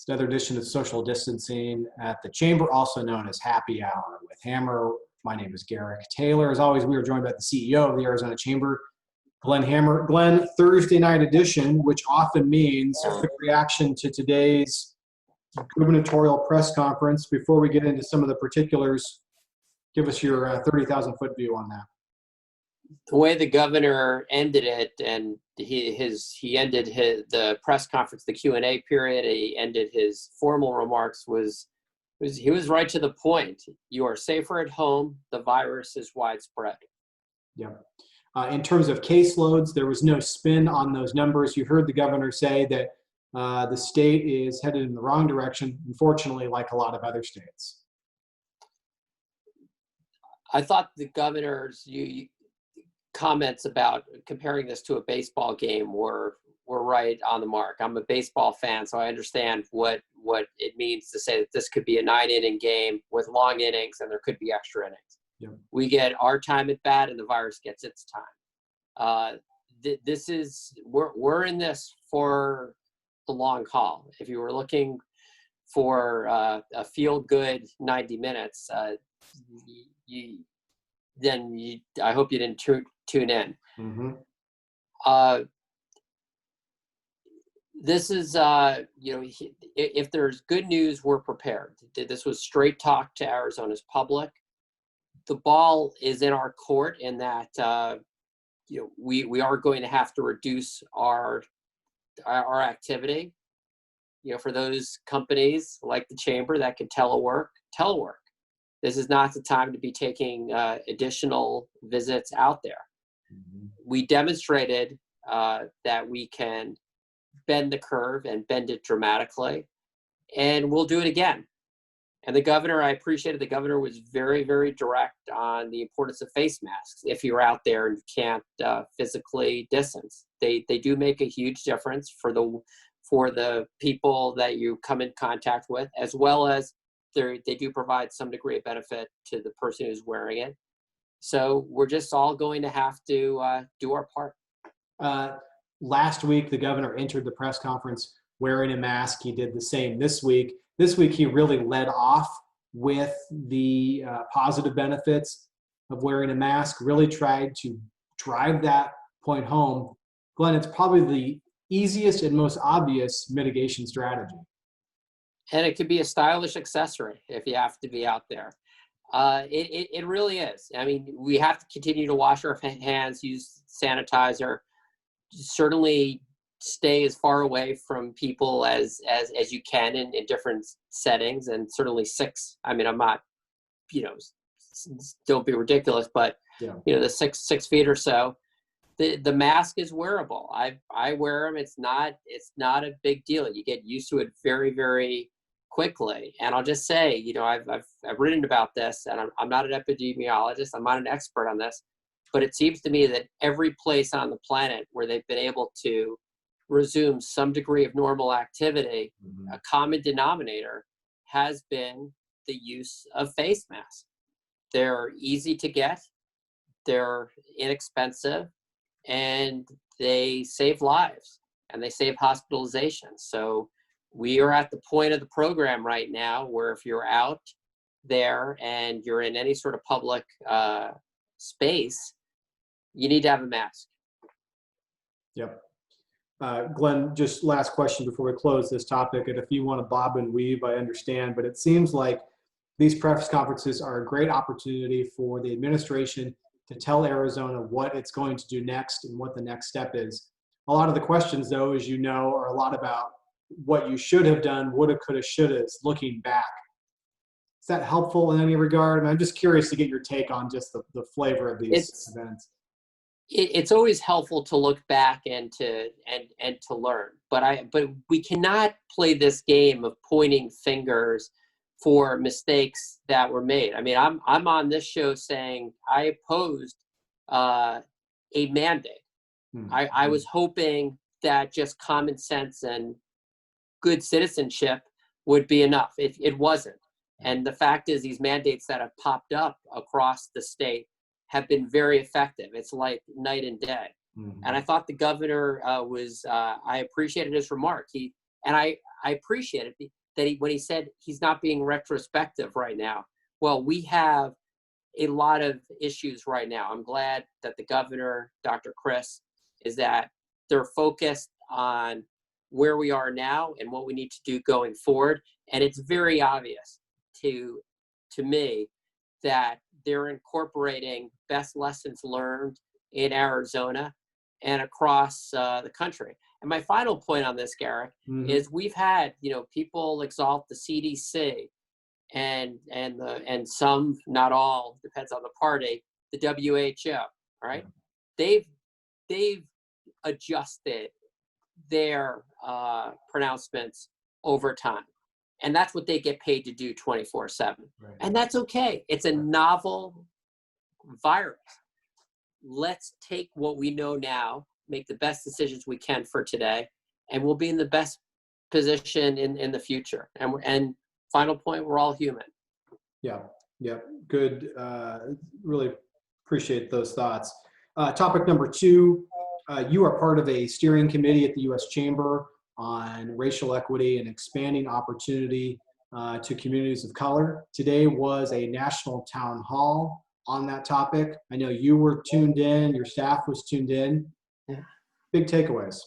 It's another edition of Social Distancing at the Chamber, also known as Happy Hour with Hammer. My name is Garrick Taylor. As always, we are joined by the CEO of the Arizona Chamber, Glenn Hammer. Glenn, Thursday night edition, which often means a quick reaction to today's gubernatorial press conference. Before we get into some of the particulars, give us your 30,000-foot view on that. The way the governor ended it, and he ended the press conference, the Q&A period. He ended his formal remarks he was right to the point. You are safer at home. The virus is widespread. Yeah. In terms of caseloads, there was no spin on those numbers. You heard the governor say that the state is headed in the wrong direction, unfortunately, like a lot of other states. I thought the governor's comments about comparing this to a baseball game were right on the mark. I'm a baseball fan, so I understand what it means to say that this could be a 9-inning game with long innings and there could be extra innings. Yeah. We get our time at bat and the virus gets its time. We're in this for the long haul. If you were looking for a feel-good 90 minutes, I hope you didn't tune in. Mm-hmm. This is, if there's good news, we're prepared. This was straight talk to Arizona's public. The ball is in our court in that, we are going to have to reduce our activity. For those companies like the Chamber that can telework. This is not the time to be taking additional visits out there. Mm-hmm. We demonstrated that we can bend the curve and bend it dramatically, and we'll do it again. And the governor, I appreciated the governor was very, very direct on the importance of face masks. If you're out there and can't physically distance, they do make a huge difference for the people that you come in contact with, as well as they do provide some degree of benefit to the person who's wearing it. So we're just all going to have to do our part. Last week, the governor entered the press conference wearing a mask. He did the same this week. This week, he really led off with the positive benefits of wearing a mask, really tried to drive that point home. Glenn, it's probably the easiest and most obvious mitigation strategy. And it could be a stylish accessory if you have to be out there. It really is. I mean, we have to continue to wash our hands, use sanitizer, certainly stay as far away from people as you can in different settings, and certainly I'm not, don't be ridiculous, but the 6 feet or so. The mask is wearable. I wear them. It's not a big deal. You get used to it very, very quickly. And I'll just say, I've written about this, and I'm not an epidemiologist. I'm not an expert on this, but it seems to me that every place on the planet where they've been able to resume some degree of normal activity, mm-hmm. a common denominator has been the use of face masks. They're easy to get, they're inexpensive, and they save lives and they save hospitalizations. So we are at the point of the program right now where if you're out there and you're in any sort of public space, you need to have a mask. Yep. Glenn, just last question before we close this topic. And if you want to bob and weave, I understand, but it seems like these press conferences are a great opportunity for the administration to tell Arizona what it's going to do next and what the next step is. A lot of the questions, though, as you know, are a lot about what you should have done, woulda, coulda, shoulda, looking back. Is that helpful in any regard? And I'm just curious to get your take on just the flavor of these events. It's always helpful to look back and to learn, but we cannot play this game of pointing fingers for mistakes that were made. I mean, I'm on this show saying I opposed a mandate. Mm-hmm. I was hoping that just common sense and good citizenship would be enough. It wasn't. And the fact is, these mandates that have popped up across the state have been very effective. It's like night and day. Mm-hmm. And I thought the governor I appreciated his remark. I I appreciate it that when he said he's not being retrospective right now. Well, we have a lot of issues right now. I'm glad that the governor, Dr. Chris, is that they're focused on where we are now and what we need to do going forward. And it's very obvious to me that they're incorporating best lessons learned in Arizona and across the country. And my final point on this, Garrick, is we've had, people exalt the CDC and some, not all, depends on the party, the WHO. All right, they've adjusted their pronouncements over time, and that's what they get paid to do 24/7. Right. And that's okay. It's a novel virus. Let's take what we know now, make the best decisions we can for today, and we'll be in the best position in the future. And final point, we're all human. Yeah, good. Really appreciate those thoughts. Topic number 2, you are part of a steering committee at the U.S. Chamber on racial equity and expanding opportunity to communities of color. Today was a national town hall on that topic. I know you were tuned in, your staff was tuned in. Yeah. Big takeaways.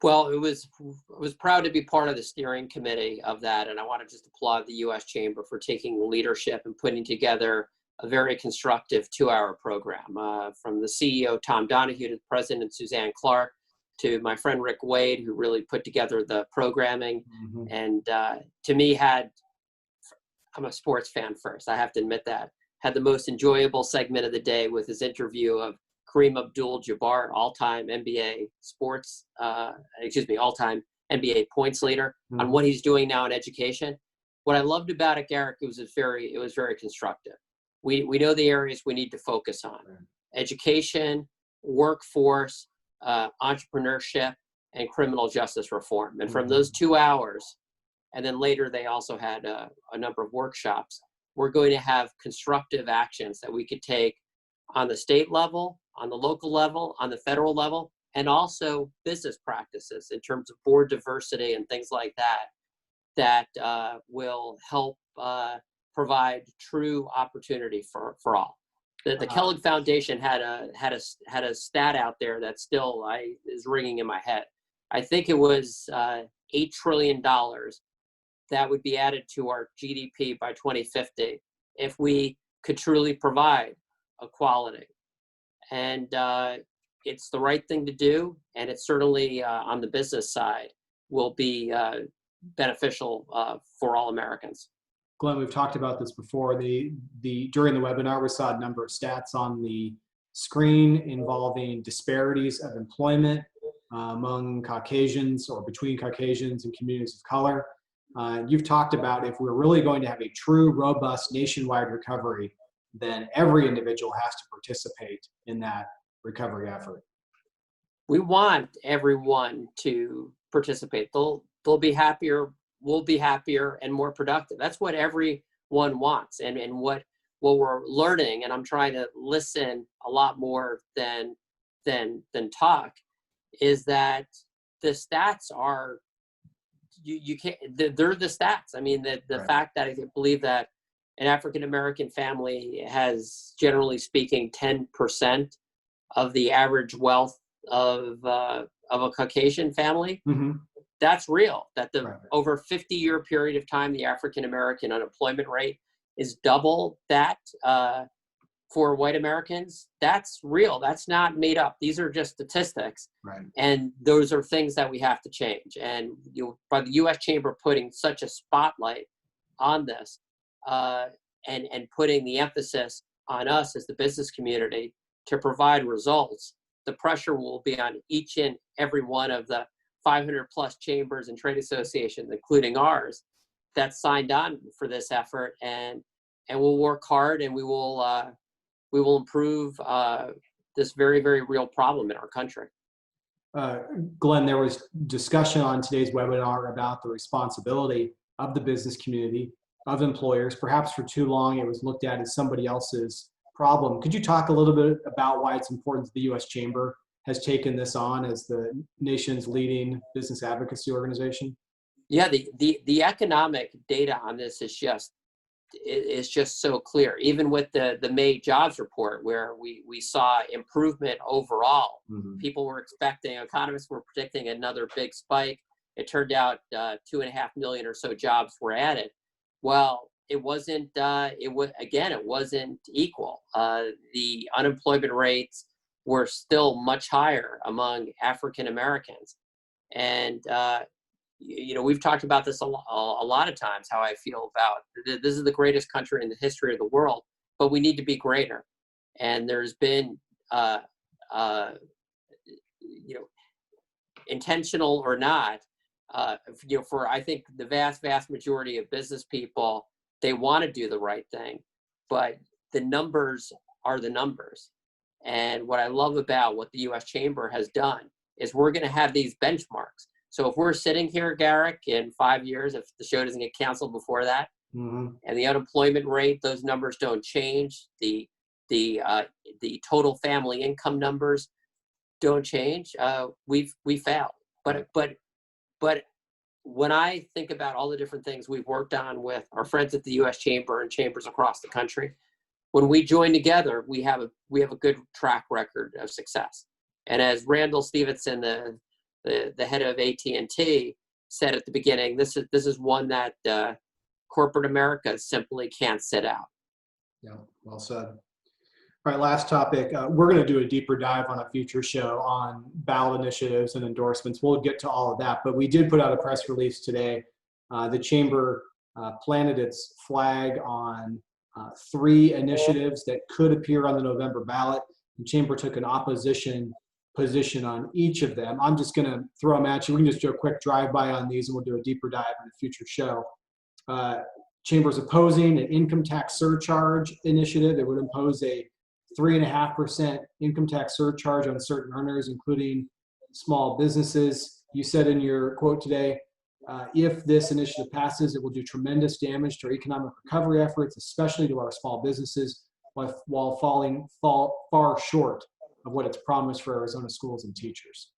Well, I was proud to be part of the steering committee of that, and I want to just applaud the U.S. Chamber for taking leadership and putting together a very constructive 2-hour program, from the CEO, Tom Donahue, to the president, Suzanne Clark, to my friend Rick Wade, who really put together the programming. And to me, I'm a sports fan first, I have to admit that, had the most enjoyable segment of the day with his interview of Kareem Abdul-Jabbar, all-time NBA all-time NBA points leader, on what he's doing now in education. What I loved about it, Garrick, it was very constructive. We know the areas we need to focus on: education, workforce, entrepreneurship, and criminal justice reform. And from those 2 hours, and then later they also had a number of workshops, we're going to have constructive actions that we could take on the state level, on the local level, on the federal level, and also business practices in terms of board diversity and things like that will help provide true opportunity for all. The Kellogg Foundation had a stat out there that still is ringing in my head. I think it was $8 trillion that would be added to our GDP by 2050 if we could truly provide equality. And it's the right thing to do, and it's certainly on the business side will be beneficial for all Americans. Glenn, we've talked about this before. During the webinar, we saw a number of stats on the screen involving disparities of employment among Caucasians or between Caucasians and communities of color. You've talked about, if we're really going to have a true, robust nationwide recovery, then every individual has to participate in that recovery effort. We want everyone to participate. They'll be happier, we'll be happier, and more productive. That's what everyone wants. And what we're learning, and I'm trying to listen a lot more than talk, is that the stats are, you can't, they're the stats. I mean, the Right. fact that I believe that an African-American family has, generally speaking, 10% of the average wealth of a Caucasian family. That's real. That over a 50-year period of time, the African-American unemployment rate is double that for white Americans. That's real. That's not made up. These are just statistics. Right. And those are things that we have to change. And by the U.S. Chamber putting such a spotlight on this, and putting the emphasis on us as the business community to provide results, the pressure will be on each and every one of the 500 plus chambers and trade associations, including ours, that signed on for this effort. And we'll work hard, and we will improve this very, very real problem in our country. Glenn, there was discussion on today's webinar about the responsibility of the business community, of employers. Perhaps for too long, it was looked at as somebody else's problem. Could you talk a little bit about why it's important that the U.S. Chamber has taken this on as the nation's leading business advocacy organization? Yeah, the economic data on this is just so clear. Even with the May jobs report, where we saw improvement overall, people were expecting, economists were predicting another big spike. It turned out 2.5 million or so jobs were added. Well, it wasn't. It wasn't equal. The unemployment rates were still much higher among African Americans, and we've talked about this a lot of times, how I feel about this is the greatest country in the history of the world, but we need to be greater. And there's been, intentional or not, for I think the vast majority of business people, they want to do the right thing, but the numbers are the numbers. And what I love about what the U.S. Chamber has done is we're going to have these benchmarks. So if we're sitting here, Garrick, in 5 years, if the show doesn't get canceled before that, and the unemployment rate, those numbers don't change, the total family income numbers don't change, we failed. But when I think about all the different things we've worked on with our friends at the U.S. Chamber and chambers across the country, when we join together, we have a good track record of success. And as Randall Stevenson, the head of AT&T, said at the beginning, this is one that corporate America simply can't sit out. Yeah, well said. All right, last topic. We're going to do a deeper dive on a future show on ballot initiatives and endorsements. We'll get to all of that, but we did put out a press release today. The Chamber planted its flag on 3 initiatives that could appear on the November ballot. The Chamber took an opposition position on each of them. I'm just going to throw them at you. We can just do a quick drive-by on these, and we'll do a deeper dive in a future show. Chamber's opposing an income tax surcharge initiative that would impose a 3.5% income tax surcharge on certain earners, including small businesses. You said in your quote today, if this initiative passes, it will do tremendous damage to our economic recovery efforts, especially to our small businesses, while falling far short of what it's promised for Arizona schools and teachers.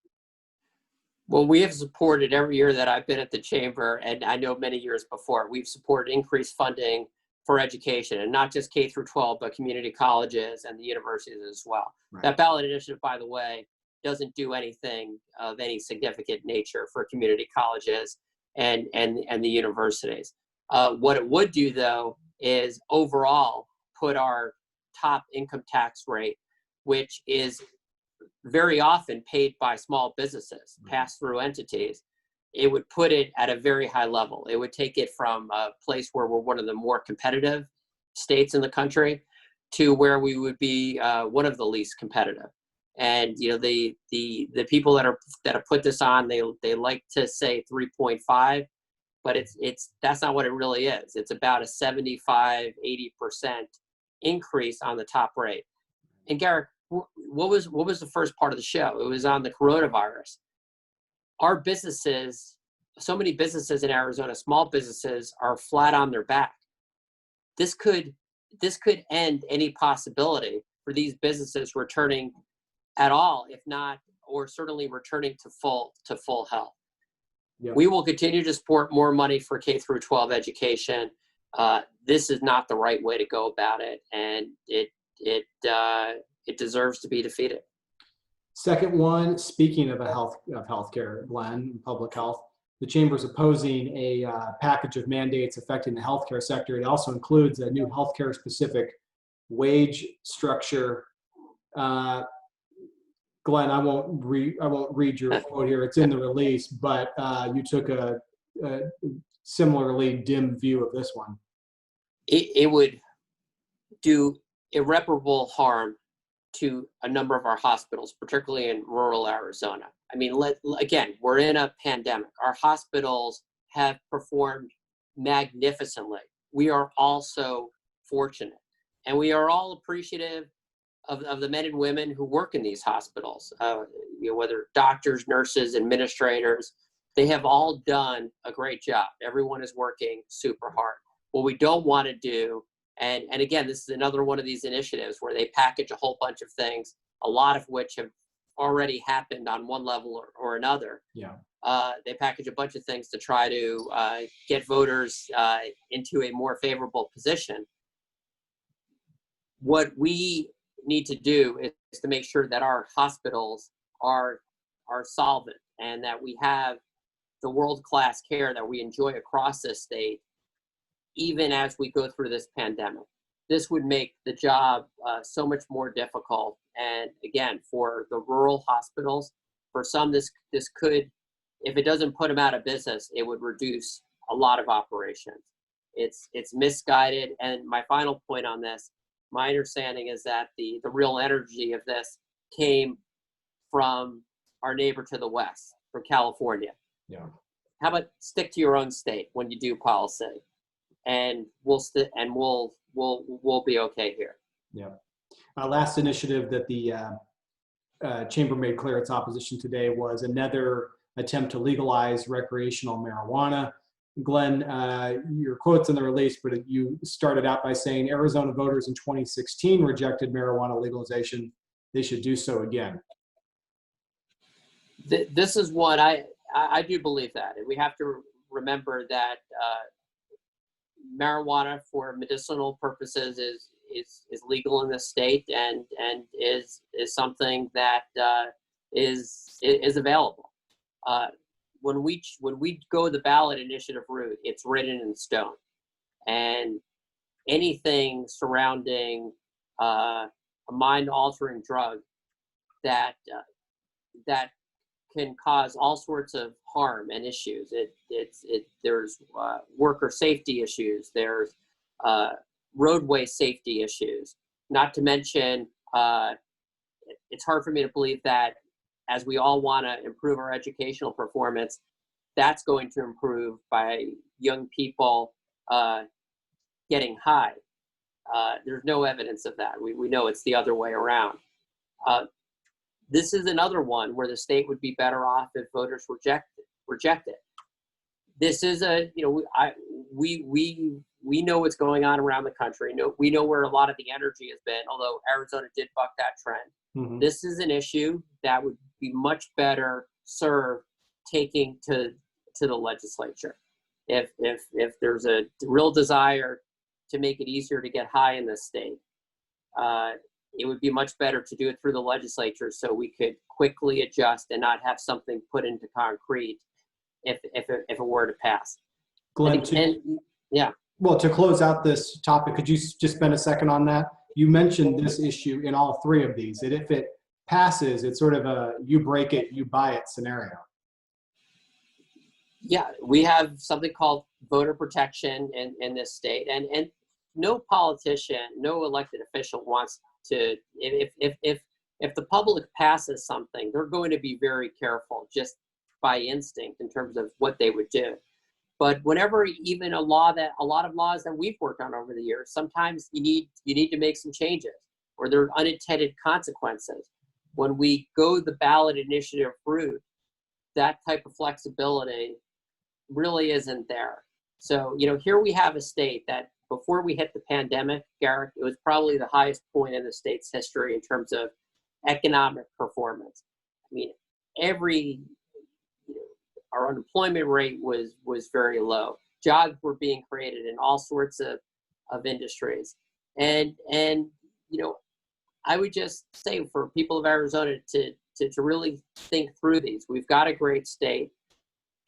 Well, we have supported every year that I've been at the Chamber, and I know many years before, we've supported increased funding for education, and not just K through 12, but community colleges and the universities as well. Right. That ballot initiative, by the way, doesn't do anything of any significant nature for community colleges and the universities. What it would do, though, is overall put our top income tax rate, which is very often paid by small businesses, pass-through entities, it would put it at a very high level. It would take it from a place where we're one of the more competitive states in the country to where we would be one of the least competitive. And the people that have put this on, they like to say 3.5, but that's not what it really is. It's about a 75-80% increase on the top rate. And Garrick, what was the first part of the show? It was on the coronavirus. Our businesses, so many businesses in Arizona, small businesses, are flat on their back. This could end any possibility for these businesses returning at all, if not, or certainly returning to full health. Yep. We will continue to support more money for K through 12 education. This is not the right way to go about it, and it deserves to be defeated. Second one, speaking of healthcare, Glenn, public health, the Chamber is opposing a package of mandates affecting the healthcare sector. It also includes a new healthcare-specific wage structure. Glenn, I won't read your quote here. It's in the release, but you took a similarly dim view of this one. It would do irreparable harm to a number of our hospitals, particularly in rural Arizona. I mean, again, we're in a pandemic. Our hospitals have performed magnificently. We are also fortunate, and we are all appreciative of the men and women who work in these hospitals, whether doctors, nurses, administrators. They have all done a great job. Everyone is working super hard. What we don't want to do, and again, this is another one of these initiatives where they package a whole bunch of things, a lot of which have already happened on one level or another. Yeah. they package a bunch of things to try to get voters into a more favorable position. What we need to do is to make sure that our hospitals are solvent and that we have the world-class care that we enjoy across this state, even as we go through this pandemic. This would make the job so much more difficult. And again, for the rural hospitals, for some, this could, if it doesn't put them out of business, it would reduce a lot of operations. It's misguided. And my final point on this, my understanding is that the real energy of this came from our neighbor to the west, from California. Yeah. How about stick to your own state when you do policy, and we'll be okay here. Yeah. Last initiative that the chamber made clear its opposition today was another attempt to legalize recreational marijuana. Glenn, your quotes in the release, but you started out by saying Arizona voters in 2016 rejected marijuana legalization. They should do so again. This is what I do believe that. And we have to remember that marijuana for medicinal purposes is legal in this state and is something that is available. When we go the ballot initiative route, it's written in stone, and anything surrounding a mind-altering drug that can cause all sorts of harm and issues. There's worker safety issues. There's roadway safety issues. Not to mention, it's hard for me to believe that as we all want to improve our educational performance, that's going to improve by young people getting high. There's no evidence of that. We know it's the other way around. This is another one where the state would be better off if voters reject it. This is we know what's going on around the country. We know where a lot of the energy has been, although Arizona did buck that trend. Mm-hmm. This is an issue that would be much better served taking to the legislature. If there's a real desire to make it easier to get high in this state, it would be much better to do it through the legislature so we could quickly adjust and not have something put into concrete if it were to pass. Glenn, yeah. Well, to close out this topic, could you just spend a second on that? You mentioned this issue in all three of these, that if it passes, it's sort of a you break it, you buy it scenario. Yeah, we have something called voter protection in this state, and no politician, no elected official wants to, if the public passes something, they're going to be very careful just by instinct in terms of what they would do. But whenever even a lot of laws that we've worked on over the years, sometimes you need to make some changes or there are unintended consequences. When we go the ballot initiative route, that type of flexibility really isn't there. So, here we have a state that before we hit the pandemic, Garrick, it was probably the highest point in the state's history in terms of economic performance. I mean, our unemployment rate was very low. Jobs were being created in all sorts of industries. And I would just say for people of Arizona to really think through these. We've got a great state.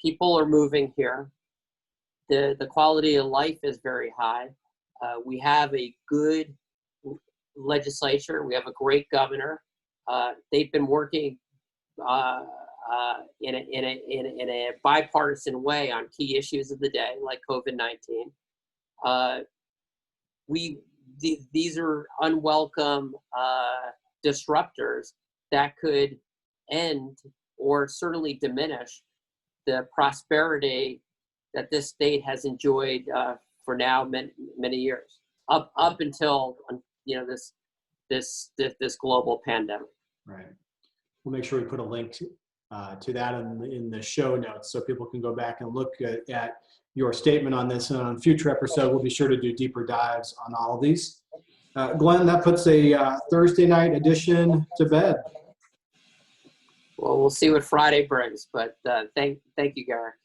People are moving here. The quality of life is very high. We have a good legislature. We have a great governor. They've been working in a bipartisan way on key issues of the day, like COVID-19. These are unwelcome disruptors that could end or certainly diminish the prosperity that this state has enjoyed for now many years, up until this global pandemic. Right. We'll make sure we put a link to that in the show notes so people can go back and look at your statement on this. And on future episode, we'll be sure to do deeper dives on all of these. Glenn, that puts a Thursday night edition to bed. Well, we'll see what Friday brings, but thank you, Garrick.